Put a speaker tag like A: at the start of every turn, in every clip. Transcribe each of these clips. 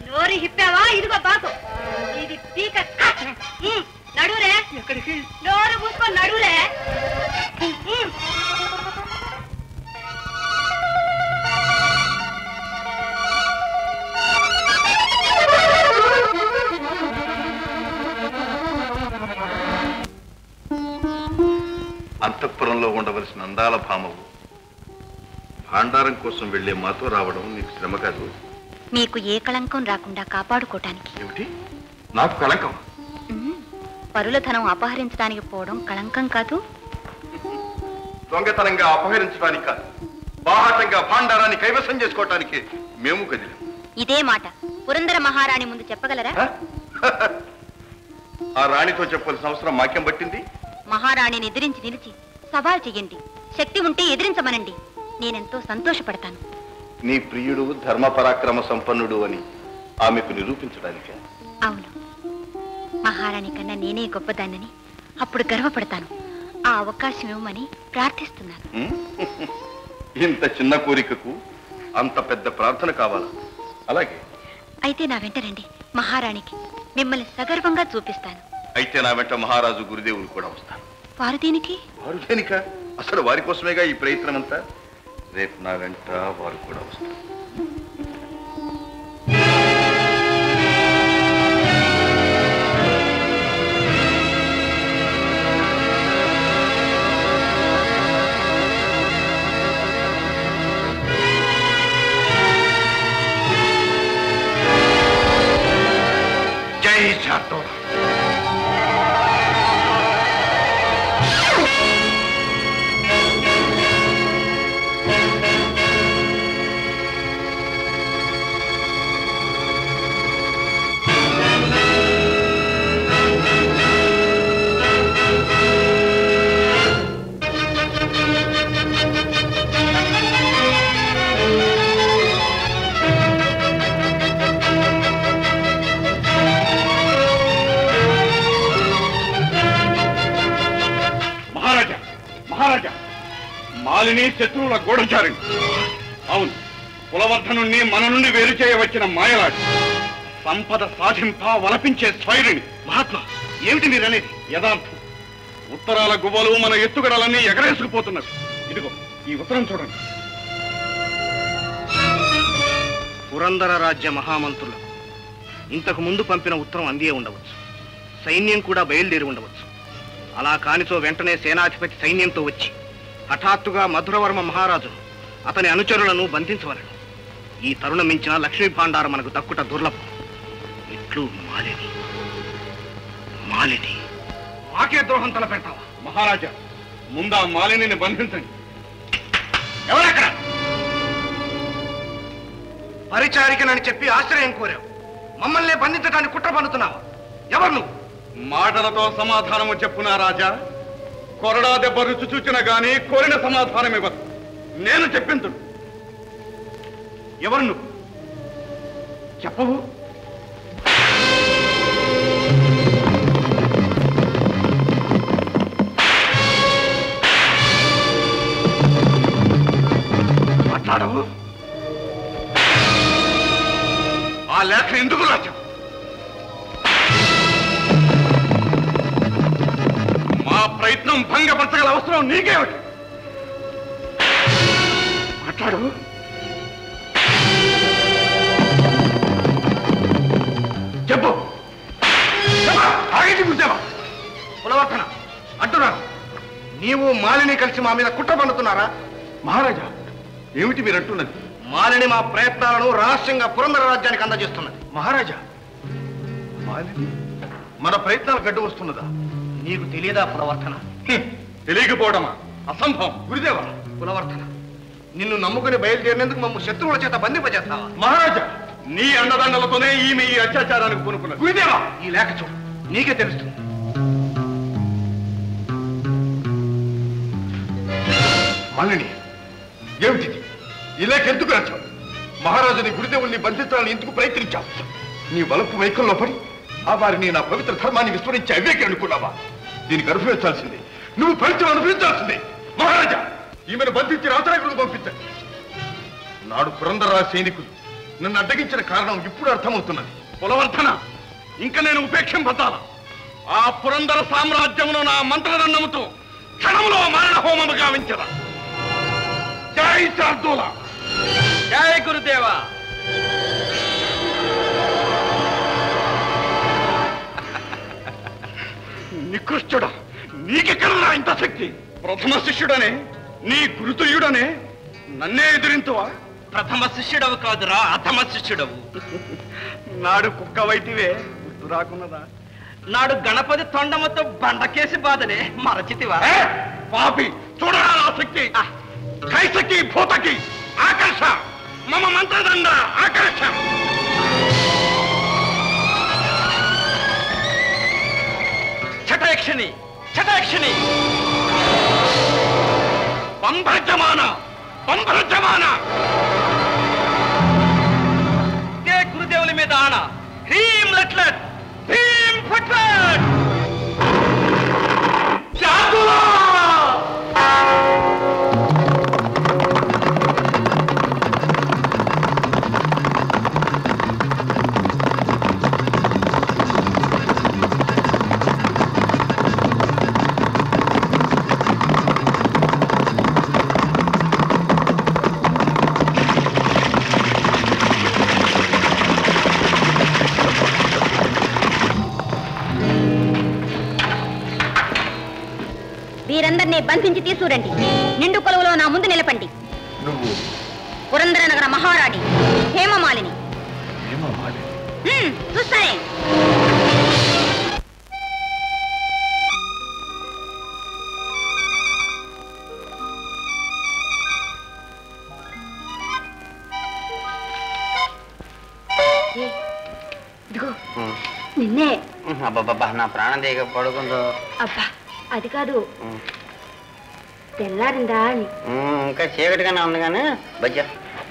A: నోరు హిప్పావా ఇదిగో బాకు ఇది పీక నడురే ఎక్కడికి నోరు పూసుకొని నడురే
B: అంతఃపురంలో ఉండవలసిన అందాల భామవు భాండారం కోసం వెళ్లే మాతో రావడం నీకు శ్రమ కాదు.
C: మీకు ఏ కళంకం రాకుండా కాపాడుకోవటానికి.
B: ఏమిటి నాకు కళంకం?
C: పరుల ధనం అపహరించడానికి పోవడం కళంకం కాదు.
B: దొంగతనంగా అపహరించడానికి కాదు, బాహాటంగా భాండారాన్ని కైవసం చేసుకోవటానికి మేము కదిలాం.
C: ఇదే మాట పురందర మహారాణి ముందు చెప్పగలరా?
B: ఆ రాణితో చెప్పాల్సిన అవసరం మాకేం పట్టింది?
C: మహారాణిని ఎదిరించి నిలిచి సవాల్ చెయ్యండి. శక్తి ఉంటే ఎదిరించమనండి. నేనెంతో సంతోషపడతాను.
B: నీ ప్రియుడు ధర్మ పరాక్రమ సంపన్నుడు అని ఆమెకు నిరూపించడానికి.
C: అవును, మహారాణి కన్నా నేనే గొప్పదాన్నని అప్పుడు గర్వపడతాను. ఆ అవకాశం ఇవ్వమని ప్రార్థిస్తున్నాను.
B: ఇంత చిన్న కోరికకు అంత పెద్ద ప్రార్థన కావాలా? అలాగే
C: అయితే నా వెంట రండి. మహారాణికి మిమ్మల్ని సగర్వంగా చూపిస్తాను.
B: అయితే నా వెంట మహారాజు గురుదేవులు కూడా వస్తాను.
C: వారు దేనికి?
B: వారు దేనిక? అసలు వారి కోసమేగా ఈ ప్రయత్నం అంతా. రేపు నా వెంట వారు కూడా వస్తారు. జై శార్దూల.
D: మాలిని శత్రువుల గూఢచారిణి. అవును, కులవర్ధనుణ్ణి మన నుండి వేరు చేయవచ్చిన మాయలాడి, సంపద సాధింప వలపించే స్వైరిణి. మహాత్మా, ఏమిటి మీరనేది? యథార్థం. ఉత్తరాల గువ్వలు మన ఎత్తుగడలన్నీ ఎగరేసుకుపోతున్నవి. ఇదిగో ఈ ఉత్తరం చూడండి.
E: పురందర రాజ్య మహామంత్రులు ఇంతకు ముందు పంపిన ఉత్తరం అందియే ఉండవచ్చు. సైన్యం కూడా బయలుదేరి ఉండవచ్చు. అలా కానితో వెంటనే సేనాధిపతి సైన్యంతో వచ్చి హఠాత్తుగా మధురవర్మ మహారాజు అతని అనుచరులను బంధించవలను. ఈ తరుణం మించిన లక్ష్మీ భాండారం మనకు దక్కుట దుర్లభం. ఇట్లు మాలిని. మాలిని మాకే ద్రోహం తలపెడతావా?
D: మహారాజా, ముందా మాలిని బంధించండి.
E: ఎవరక్కడ? పరిచారికనని చెప్పి ఆశ్రయం కోరావు. మమ్మల్ని బంధించడానికి కుట్ర పన్నుతున్నావా? ఎవరు నువ్వు?
D: మాటలతో సమాధానము చెప్పునా రాజా? కొరడా దెబ్బ రుచి చూచిన గాని కోరిన సమాధానం ఇవ్వదు. నేను చెప్పింతుడు. ఎవరు నువ్వు? చెప్పవు? మాట్లాడవు? ఆ లేఖ ఎందుకు రాజు? మా ప్రయత్నం భంగపరచగల అవసరం నీకేమిటి? మాట్లాడు. చెప్పు. ఆగింది గుర్తేవా? పులవర్ధన అంటున్నాను. నీవు మాలిని కలిసి మా మీద కుట్ర పన్నుతున్నారా?
B: మహారాజా, ఏమిటి మీరు అంటున్నది?
E: మాలిని మా ప్రయత్నాలను రహస్యంగా పురందర రాజ్యానికి అందజేస్తున్నది.
B: మహారాజా, మాలిని మన ప్రయత్నాలు గడ్డు వస్తున్నదా?
E: నీకు తెలియదా పులవర్ధన?
D: తెలియకపోవడమా? అసంభవం.
E: గురుదేవా, పులవర్ధన నిన్ను నమ్ముకుని బయలుదేరినందుకు మమ్మ శత్రువుల చేత బంధింపజేస్తావా?
D: మహారాజా, నీ అండదండలతోనే ఈమె ఈ అత్యాచారానికి పూనుకున్నది.
E: గురుదేవా, ఈ లేఖ చూడు, నీకే తెలుస్తుంది.
B: మాలిని, ఏమిటిది? ఈ లేఖ ఎందుకు రాచావు? మహారాజుని గురుదేవుల్ని బంధించాలని ఎందుకు ప్రయత్నించావు? నీ వలపు వైకంలో పడి ఆ వారిని నా పవిత్ర ధర్మాన్ని విస్మరించి అవేకి అనుకున్నావా? దీనికి అనుభవించాల్సిందే. నువ్వు ఫలితం అనుభవించాల్సిందే. మహారాజా, ఈమెను బంధించి రాజనగరకు పంపించండి. నాడు పురందర సైనికులు నన్ను అడ్డగించిన కారణం ఇప్పుడు అర్థమవుతున్నది.
D: కులవర్ధన, ఇంకా నేను ఉపేక్షింపతాలా? ఆ పురంధర సామ్రాజ్యమును నా మంత్రదండముతో క్షణంలో మరణ హోమము గావించదా. జై శార్దూల.
F: జై గురుదేవా.
D: నికృష్టుడా, నీకెక్కడరా ఇంత శక్తి? ప్రథమ శిష్యుడనే, నీ గురుతుల్యుడనే నన్నే ఎదిరింతువా?
F: ప్రథమ శిష్యుడవు కాదురా, అథమ శిష్యుడవు.
D: నాడు కుక్కవైతివే గుర్తు రాకున్నదా?
F: నాడు గణపతి తొండముతో బండకేసి బాధనే మరచితివా?
D: పాపి, చూడరా నా శక్తి. కైసకి భూతకి ఆకర్ష, మమ మంత్రదండ ఆకర్ష.
F: చటయక్షిణి, చటయక్షిణి.
D: పంభ్రజమాన, పంభ్రజమాన.
F: ఇదే గురుదేవుల మీద ఆన. హ్రీం లట్లట్, హ్రీం ఫట్లట్.
D: శార్దూలా!
C: వీరందరినీ బంధించి తీసుకురండి. నిండు కొలువులో నా ముందు నిలపండి.
B: నువ్వు
C: పురందర నగర మహారాణి హేమమాలిని. చూస్తానే. ఇదిగో నిన్నే.
F: అబ్బబ్బా, నా ప్రాణం దిగ పడుకుందో.
C: అబ్బా అది కాదు, తెల్లారిందా అని.
F: ఇంకా చీకటిగానే ఉంది కానీ బజ్జా.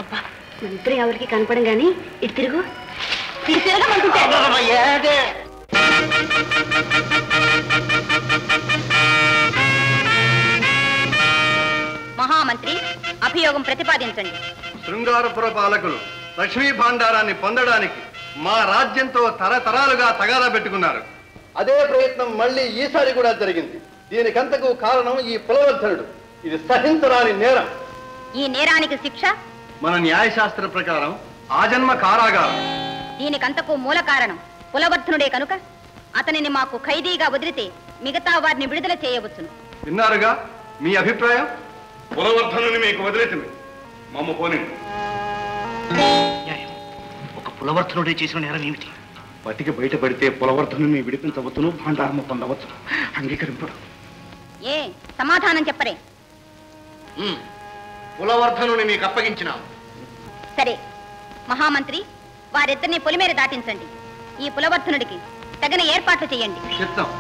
C: అబ్బా మంత్రి ఎవరికి కనపడం గాని ఇటు తిరుగు. తిరగమంటుంటే మహామంత్రి అభియోగం ప్రతిపాదించండి.
E: శృంగారపుర పాలకులు లక్ష్మీ భాండారాన్ని పొందడానికి మా రాజ్యంతో తరతరాలుగా తగాదా పెట్టుకున్నారు. అదే ప్రయత్నం మళ్ళీ ఈసారి కూడా జరిగింది. దీనికంతకు కారణం ఈ పులవర్ధనుడు. ఇది సహించరాని నేరం.
C: ఈ నేరానికి శిక్ష
E: మన న్యాయశాస్త్ర ప్రకారం ఆజన్మ కారాగారం.
C: దీనికంతకు మూల కారణం పులవర్ధనుడే కనుక అతనిని మాకు ఖైదీగా వదిలితే మిగతా వారిని విడుదల చేయవచ్చును.
E: విన్నారుగా, మీ అభిప్రాయం?
D: కులవర్ధనుని మీకు వదిలేసింది, మమ్మ పోని.
E: ఒక పులవర్ధనుడే చేసిన నేరం ఏమిటి?
D: బతికి బయటపడితే పులవర్ధనుని విడిపించవచ్చును, భాండారము పొందవచ్చు. అంగీకరింపడు.
C: ఏ సమాధానం చెప్పరే.
E: పులవర్ధనుని మీకు అప్పగించినాం.
C: సరే మహామంత్రి, వారిద్దరిని పొలిమేర దాటించండి. ఈ పులవర్ధనుడికి తగిన ఏర్పాట్లు చేయండి.
E: చిత్తం.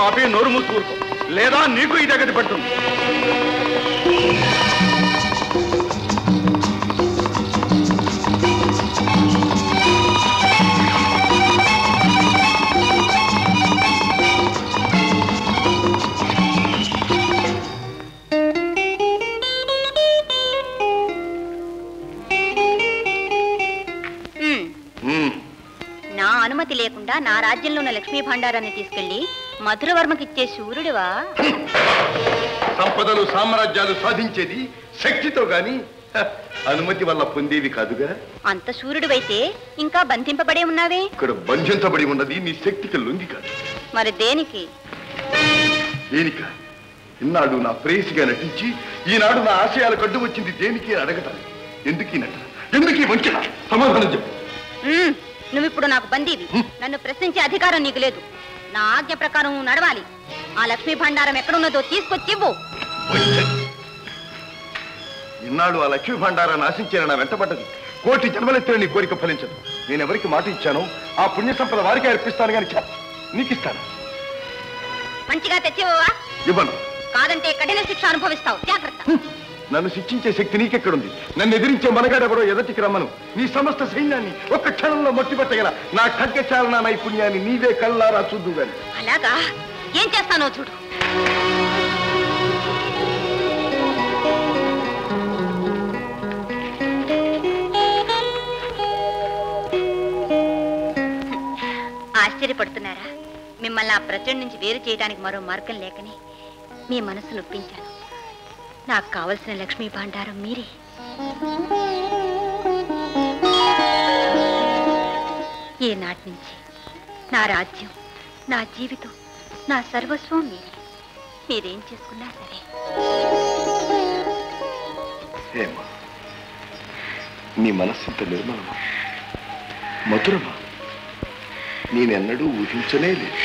D: ఆపి నోరు మూసుకూరుకో, లేదా నీకు ఇదే గతి పడుతుంది.
C: నా అనుమతి లేకుండా నా రాజ్యంలో ఉన్న లక్ష్మీ భాండారాన్ని తీసుకెళ్లి మధురవర్మకిచ్చే శూరుడివా?
B: సంపదలు సామ్రాజ్యాలు సాధించేది శక్తితో గాని అనుమతి వల్ల పొందేవి కాదుగా.
C: అంత శూరుడివైతే ఇంకా బంధింపబడే ఉన్నావే?
B: ఇక్కడ బంధించబడి ఉన్నది నీ శక్తికి లొంగి కాదు.
C: మరి దేనికి?
B: దేనిక ఇన్నాడు నా ప్రేయసిగా నటించి ఈనాడు నా ఆశయాలకు అడ్డు వచ్చింది దేనికి అడగటాలి. ఎందుకు ఈ నటన, ఎందుకు ఈ వంచన? సమాధానం చెప్పు.
C: నువ్విప్పుడు నాకు బందీవి. నన్ను ప్రశ్నించే అధికారం నీకు లేదు. నా ఆజ్ఞ ప్రకారం నువ్వు నడవాలి. ఆ లక్ష్మీ భండారం ఎక్కడున్నదో తీసుకొచ్చి ఇవ్వు.
B: ఇన్నాడు ఆ లక్ష్మీ భండారాన్ని ఆశించిన నా వెంటబడ్డది. కోటి జన్మలెత్తిన నీ కోరిక ఫలించదు. నేను ఎవరికి మాట ఇచ్చానో ఆ పుణ్య సంపద వారికి అర్పిస్తాను కానీ నీకు ఇస్తాను.
C: మంచిగా తెచ్చివా?
B: ఇవ్వను.
C: కాదంటే కఠిన శిక్ష అనుభవిస్తావు. జాగ్రత్త.
B: నన్ను శిక్షించే శక్తి నీకెక్కడుంది? నన్ను ఎదిరించే మనగాడెవరో ఎదటికి రమ్మను. నీ సమస్త సైన్యాన్ని ఒక్క క్షణంలో మట్టిపట్టగల నా ఖడ్గచాలన నైపుణ్యాన్ని నీవే కళ్ళారా చూద్దు గాని.
C: అలాగా? ఏం చేస్తానో చూడు. ఆశ్చర్యపడుతున్నారా? మిమ్మల్ని ఆ ప్రచండ నుంచి వేరు చేయడానికి మరో మార్గం లేకని మీ మనసు నొప్పించాను. నాకు కావలసిన లక్ష్మీ భాండారం మీరే. ఈనాటి నుంచి నా రాజ్యం, నా జీవితం, నా సర్వస్వం మీరే. మీరేం చేసుకున్నా సరే.
B: నీ మనస్సింత నిర్మలమా, మధురమా? నేనెన్నడూ ఊహించనే లేదు.